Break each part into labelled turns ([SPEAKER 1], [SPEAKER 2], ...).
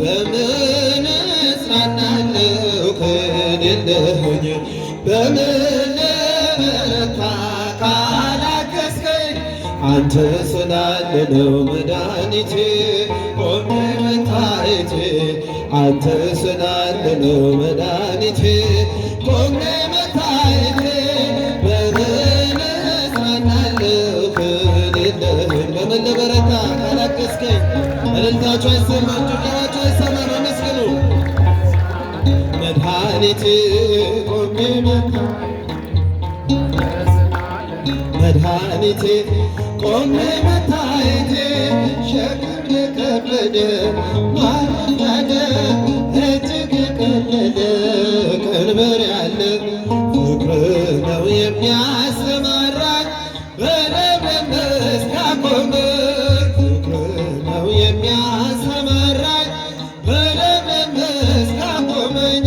[SPEAKER 1] በምን እጽናናለሁ ከሌለኸኝ በምን ልበረታ ካላገዝከኝ አንተ ስላለ ነው መድኃኒቴ ቆሜ መታየቴ አንተ ስላለ ነው መድኃኒቴ ቆሜ መታየቴ በምን እጽናናለሁ ከሌለኸኝ በምን ልበረታ ካላገዝከኝ እልልታችሁ አይሰማም ጭብጨባችሁ አይሰማም አመስግኑ መድኃኒቴ ቆሜ መድኃኒቴ ቆሜ መታየቴ ሸክም የከበደ ማረፊያነ እጅግ የቀለለ ቀንበር ያለ ፍቅር ነው የሚያሰማራኝ በለምለም መስክ ያቆመኝ ፍቅር ነው የሚያሰማራኝ በለምለም መስክ ያቆመኝ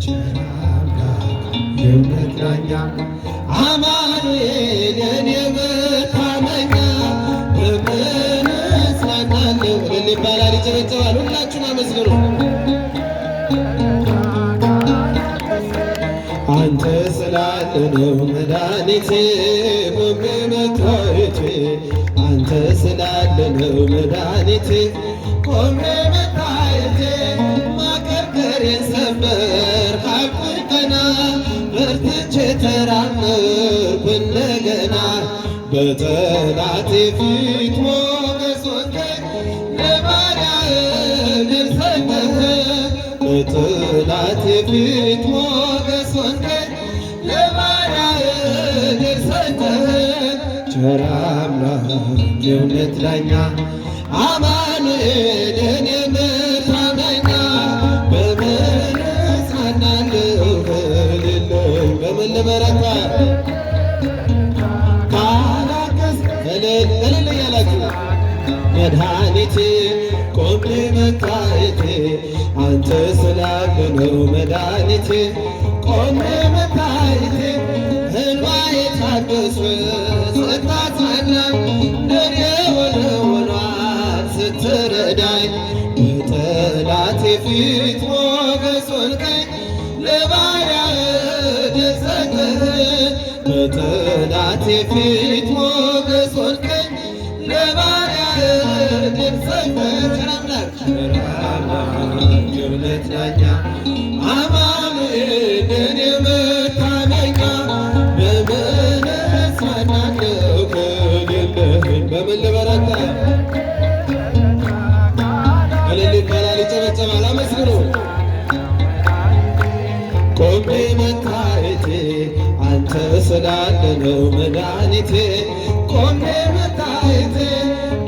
[SPEAKER 1] ቸር አምላክ የእውነት ዳኛ አማኑኤል የኔ መታመኛ በምን እጽናናለሁ እልል ይባላል ይጨበጨባል ሁላችሁም አመስግኑ አንተ ስላለ ነው መድኃኒቴ ቆሜ መታየቴ አንተ ስላለ ነው መድኃኒቴ ቆሜ መታየቴ ማቀርቀሬን ሰበር ካልኩኝ ቀና በርትቼ ተራመድኩ እንደገና በጠላቴ ፊት ሞገስ ሆንከኝ ለባሪያህ ድል ሰጠህ በጠላቴ ፊት ሞገስ ሆንከኝ ለባሪያህ ድል ሰጠህ ቸር አምላክ የእውነት ዳኛ አማኑኤል የኔ መታመኛ በምን እጽናናለሁ ከሌለኸኝ በምን ልበረታ ካላገዝ እልል እልል እያላችሁ መድኃኒቴ ቆሜ መታየቴ አንተ ስላለ ነው መድኃኒቴ ቆሜ መታየቴ እንባዬ ታገሰ ስታጽናናኝ ለኔ ሆኗል ስትረዳኝ በጠላቴ ፊት ሞገስ ሆንከኝ ለባሪያህ ድል ሰጠህ በጠላቴ ፊት ሞገስ ሆንከኝ ለባሪያህ ድል ሰጠህ ቸር አምላክ የእውነት ዳኛ አማኑኤል የኔ መታመኛ በምን እጽናናለሁ ከሌለኸኝ በምን ልበረታ እልል ይባላል ይጨበጨባል አመስግኑ ቆሜ መታየቴ አንተ ስላለ ነው መድኃኒቴ ቆሜ መታየቴ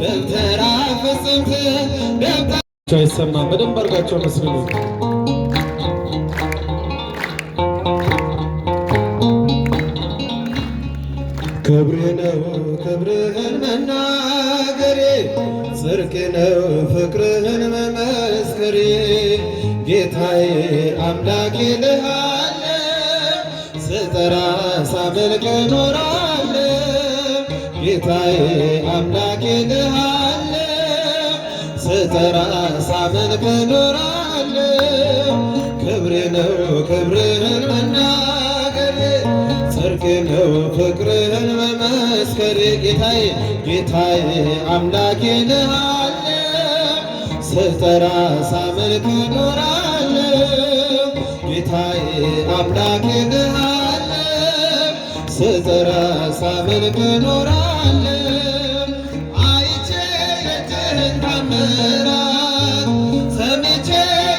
[SPEAKER 1] ደብተራ ፈጽምት ደብተራ አይሰማም በደንብ አድርጋችሁ አመስግኑ ክብሬ ነው ክብርህን መናገሬ ጽድቅ ነው ፍቅርህን መመስከሬ ጌታዬ አምላኬ ልሃለሁ ስጠራ ሳመልክ እኖራለሁ ጌታዬ አምላኬ ልሃለሁ ስጠራ ሳመልክ እኖራለሁ ክብሬ ነው ክብርህን መናገሬ ጽድቅ ነው ፍቅርህን መመስከሬ ጌታዬ ጌታዬ አምላኬ ልሃለሁ ስጠራ ሳመልክ እኖራለሁ ጌታዬ አምላኬ ልሃለሁ ስጠራ ሳመልክ እኖራለሁ አይቼ የእጅህን ታምራት ሰምቼ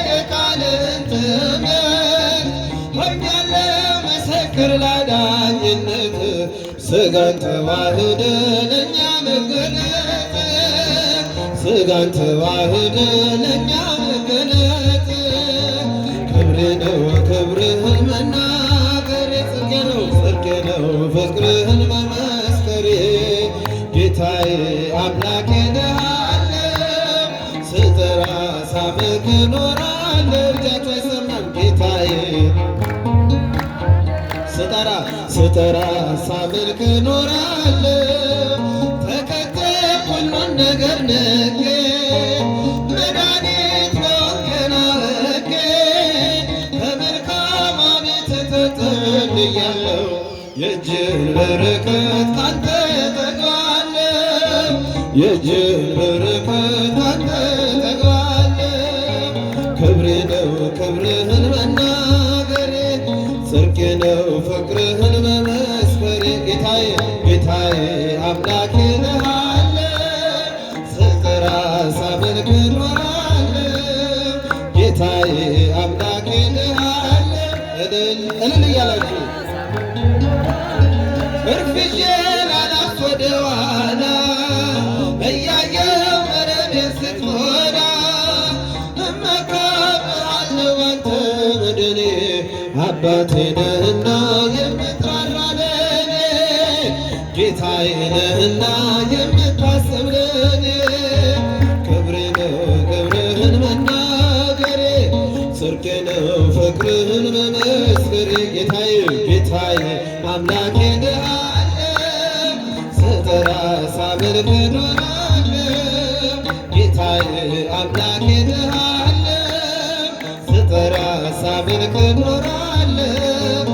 [SPEAKER 1] የቃልህን ትምህርት ሆኛለሁ ምስክር ላዳኝነት ሥጋን ተዋህደ ለእኛ መገለጥ ሥጋን ተዋህደ ለእኛ መገለጥ ክብሬ ነው ክብርህን መናገሬ ጽድቄ ነው ጽድቄ ነው ፍቅርህን መመስከሬ ጌታዬ አምላኬ ልሃለሁ ስጠራ ሳመልክ እኖራለሁ እጃችሁ አይሰማም ጌታዬ ስጠራ ሳመልክ እኖራለሁ ተከተልኩ ሁሉን ነገር ንቄ መድኃኒት በሆንክ በረከት ካንተ ጠግባለሁ የእጅን በረከት ካንተ ጠግባለሁ። ክብሬ ነው ክብርህን መናገሬ ጽድቄ ነው ፍቅርህን መመስከሬ ጌታዬ ጌታዬ አምላኬ እልሃለሁ ስጠራ ሳመልክ እኖራለሁ ጌታዬ አምላኬ እልሃለሁ እልል እያላችሁ እርፍዬ ላላስ ወደ ኋላ እያየው መረቤን ስትሞላ እመካብሃለሁ አንተ መድኔ አባቴ ነህና የምትራራ ለኔ ጌታዬ ነህና የምታስብ ለኔ ክብሬ ነው ክብርህን መናገሬ ጽድቄ ነው ፍቅርህን መመስከሬ ጌታዬ ጌታዬ አምላኬ ስጠራ ሳመልክ እኖራለሁ ጌታዬ አምላኬ ስጠራ ሳመልክ እኖራለሁ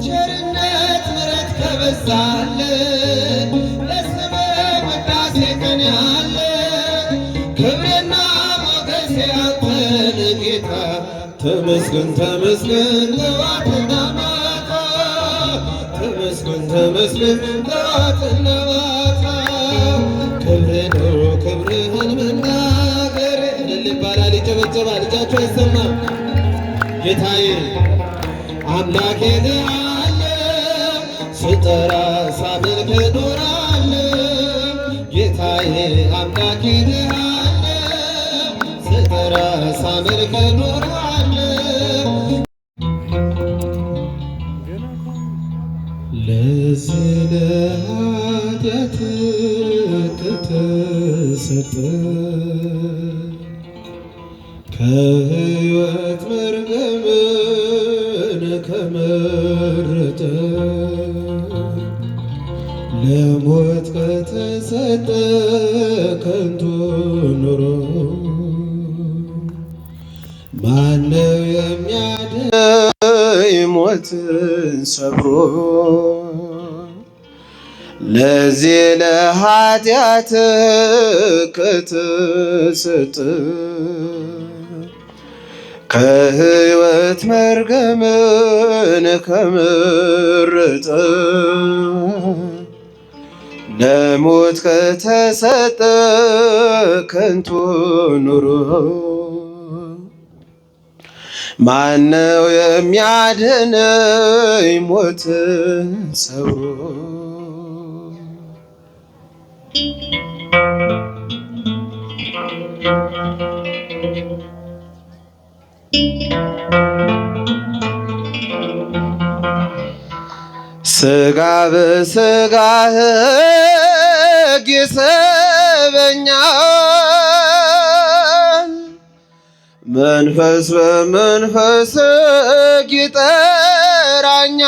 [SPEAKER 1] ቸርነት ምሕረት ከበዛልን ለስምህ ውዳሴ ቀን ያለ ክብሬና ሞገሴ አንተን ጌታ ተመስገን ተመስገን ጠዋትና ማታ ተመስገን ተመስገን ጠዋትና ማታ ክብሬ ነው ክብርህን መናገሬ እልል ይባላል ይጨበጨባል እጃችሁ አይሰማም ጌታዬ አምላኬ እልሃለሁ ስጠራ ሳመልክ እኖራለሁ ጌታዬ አምላኬ እልሃለሁ ስጠራ ሳመልክ እኖራለሁ ለዚህ ለኃጢአት ከተሰጠ ከሕይወት መርገምን ከመረጠ ለሞት ከተሰጠ ከንቱ ኑሮ ማነው የሚያድነኝ ሞትን ሰብሮ ለዚህ ለኃጢአት ከተሰጠ ከሕይወት መርገምን ከመረጠ ለሞት ከተሰጠ ከንቱ ኑሮ ማነው የሚያድነኝ ሞትን ሰብሮ ሥጋ በሥጋ ሕግ ይስበኛል መንፈስ በመንፈስ ሕግ ይጠራኛል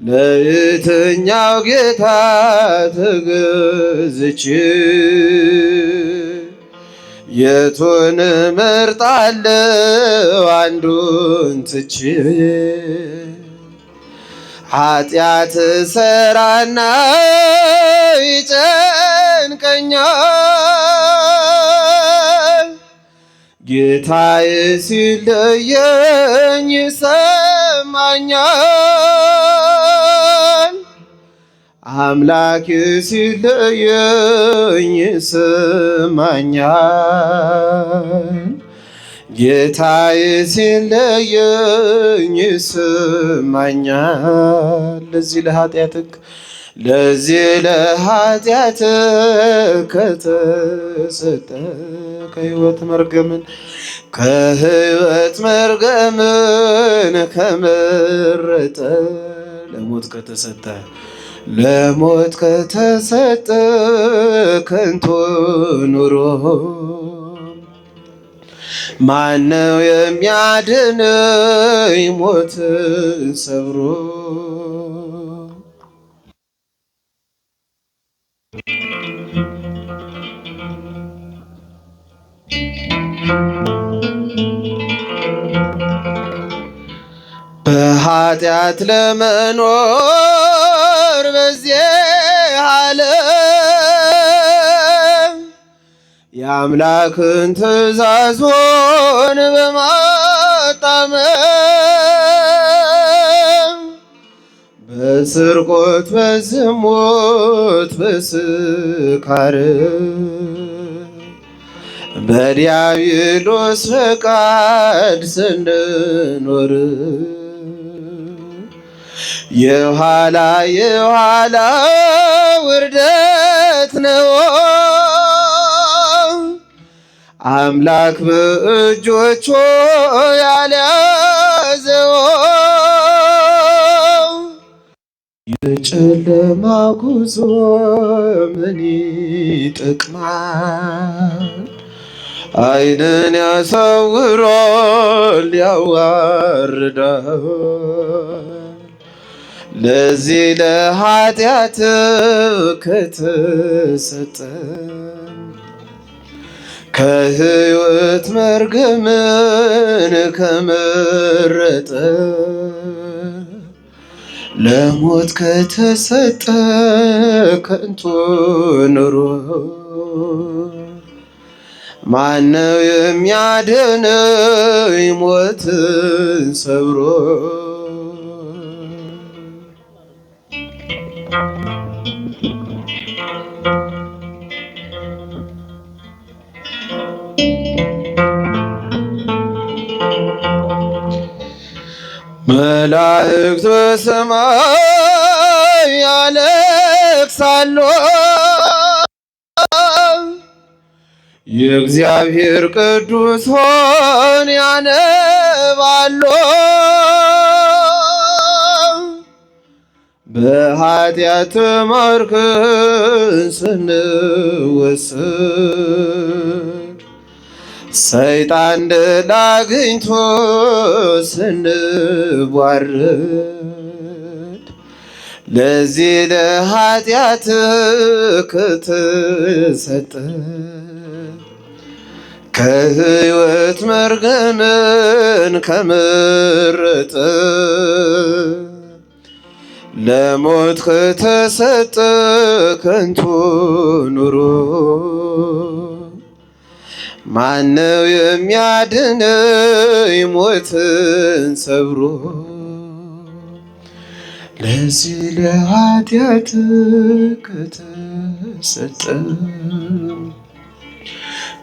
[SPEAKER 1] ለየትኛው ጌታ ተገዝቼ የቱን እመርጣለሁ አንዱን ትቼ ኃጢአት እሠራና ይጨንቀኛል ጌታዬ ሲለየኝ ይሰማኛል አምላኬ ሲለየኝ ይሰማኛል ጌታዬ ሲለየኝ ይሰማኛል ለዚህ ለኃጢአት ከተሰጠ ከሕይወት መርገምን ከመረጠ ለሞት ከተሰጠ ከንቱ ኑሮ ማነው የሚያድነኝ ሞትን ሰብሮ በኃጢአት ለመኖር በዚህ ዓለም የአምላክን ትእዛዙን በማጣመም በስርቆት በዝሙት በስካር በዲያብሎስ ፈቃድ ስንኖር የኋላ የኋላ ውርደት ነው አምላክ በእጆቹ ያልያዘው። የጨለማ ጉዞ ምን ይጠቅማል? ዓይንን ያሳውራል ያዋርዳል። ለዚህ ለኃጢአት ከተሰጠ ከሕይወት መርገምን ከመረጠ ለሞት ከተሰጠ ከንቱ ኑሮ ማነው የሚያድነው ሞትን ሰብሮ? መላእክት በሰማይ ያለቅሳሉ የእግዚአብሔር ቅዱሳን ያነባሉ። በኃጢአት ተማርከን ስንወሰድ ሰይጣን ድል አግኝቶ ስንዋረድ ለዚህ ለኃጢአት ከተሰጠ ከሕይወት መርገምን ከመረጠ ለሞት ከተሰጠ ከንቱ ኑሮ ማነው የሚያድነኝ ሞትን ሰብሮ? ለዚህ ለኃጢአት ከተሰጠ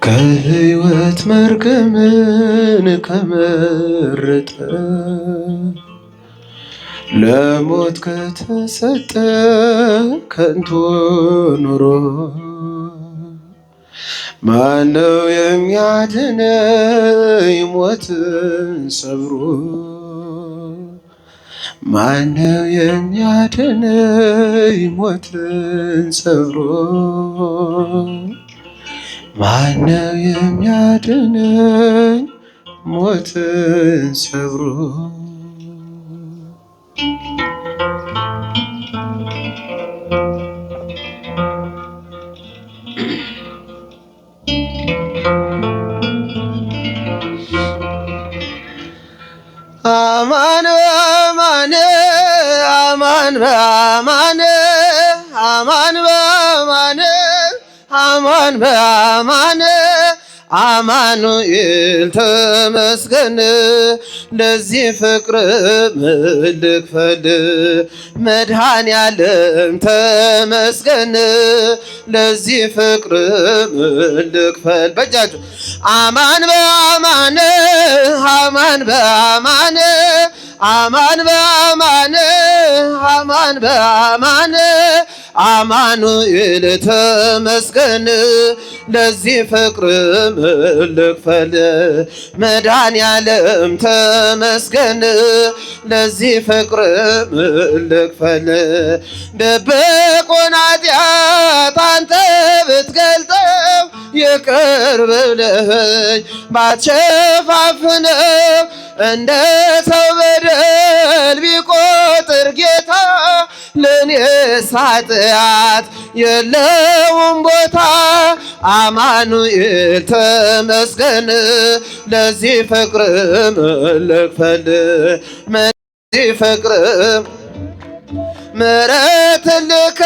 [SPEAKER 1] ከሕይወት መርገምን ከመረጠ ለሞት ከተሰጠ ከንቱ ኑሮ ማነው የሚያድነኝ ሞትን ሰብሮ? ማነው የሚያድነኝ ሞትን ሰብሮ? ማነው የሚያድነኝ ሞትን ሰብሮ? አማን በአማን አማን በአማን አማን በአማን አማን በአማን አማኑኤል ተመስገን ለዚህ ፍቅር ምን ልክፈል? መድኃኔዓለም ተመስገን ለዚህ ፍቅር ምን ልክፈል? በእጃችሁ አማን በአማን አማን በአማን አማን በአማን አማን በአማን አማኑኤል ተመስገን ለዚህ ፍቅር ምን ልክፈል? መድኃኔዓለም ተመስገን ለዚህ ፍቅር ምን ልክፈል? ደብቆን ኃጢአት አንተ ብትገልጠው ይቅር ብለኸኝ ባትሸፋፍነው እንደ ሰው በደል ቢቆጥር ጌታ ለኔስ ኃጢአት የለውም ቦታ። አማኑኤል ተመስገን ለዚህ ፍቅር ምን ልክፈል? ፍቅር ምሕረት ልከ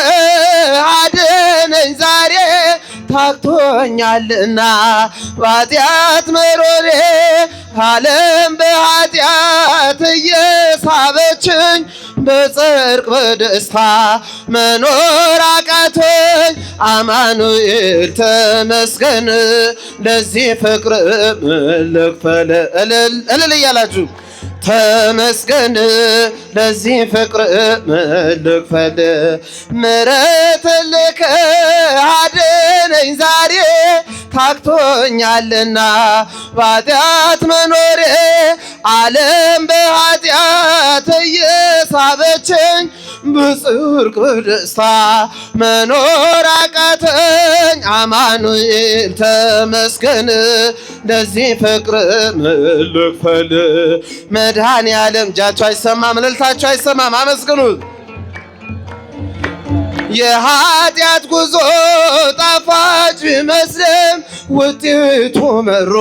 [SPEAKER 1] አድነኝ ዛሬ ታክቶኛልና በኃጢአት መሮሬ ዓለም በኃጢአት እየሳበችኝ በጽድቅ በደስታ መኖር አቃተኝ። አማኑኤል ተመስገን ለዚህ ፍቅር ልክፈል እልል እያላችሁ ተመስገን ለዚህ ፍቅር ልክፈል። ምሕረት ልከ አድነኝ ዛሬ ታክቶኛልና በኃጢአት መኖሬ ዓለም በኃጢአት እየሳበችኝ በጽድቅ በደስታ መኖር አቃተኝ። አማኑኤል ተመስገን ለዚህ ፍቅር ልክፈል። መድኃኔዓለም እጃችሁ አይሰማም፣ እልልታችሁ አይሰማም፣ አመስግኑት። የኃጢአት ጉዞ ጣፋጭ ቢመስልም ውጤቱ መሮ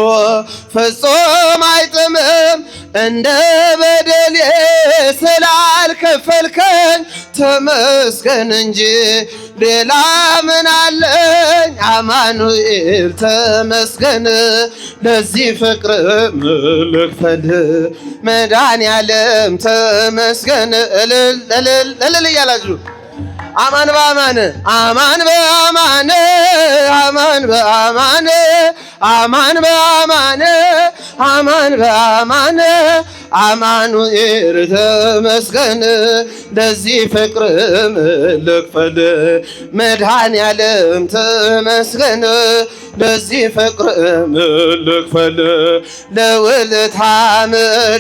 [SPEAKER 1] ፍጹም አይጥምም። እንደ በደሌ ስላልከፈልከኝ ተመስገን እንጂ ሌላ ምን አለኝ። አማኑኤል ተመስገን ለዚህ ፍቅር ልክፈል። መድኃኔዓለም ተመስገን እልል እልል እልል እያላችሁ አማን በአማን አማን በአማን አማን በአማን አማን በአማን አማን በአማን አማኑኤል ተመስገን ለዚህ ፍቅር ልክፈል። መድኃኔዓለም ተመስገን ለዚህ ፍቅር ልክፈል። ለውለታ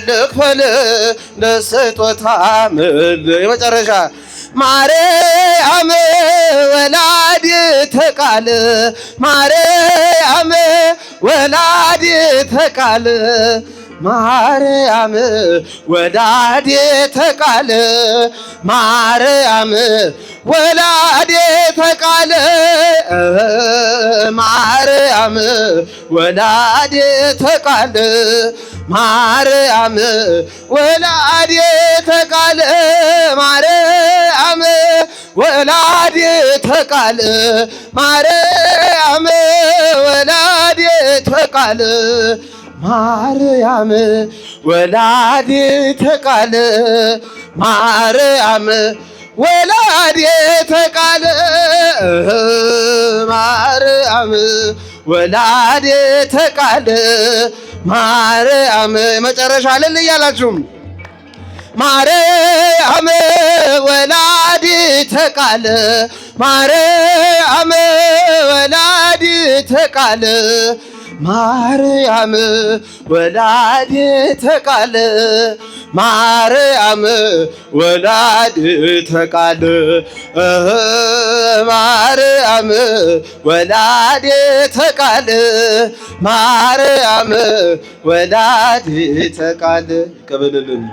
[SPEAKER 1] ልክፈል፣ ለስጦታ የመጨረሻ ማርያም ወላዲተ ቃል ማርያም ወላዲተ ቃል ማርያም ወላዲተ ቃል ማርያም ወላዲተ ቃል ማርያም ወላዲተ ቃል ማርያም ወላዲተ ቃል ማርያም ወላዲተ ቃል ማርያም ወላዲተ ቃል ማርያም ወላዲተ ቃል ማርያም ወላዲተ ቃል ማርያም ወላዲተ ቃል ማርያም መጨረሻ እልል እያላችሁ ማርያም ወላዲተ ቃል ማርያም ወላዲተ ቃል ማርያም ወላዲተ ቃል ማርያም ወላዲተ ቃል ማርያም ወላዲተ ቃል ማርያም ወላዲተ ቃል ቀበልልን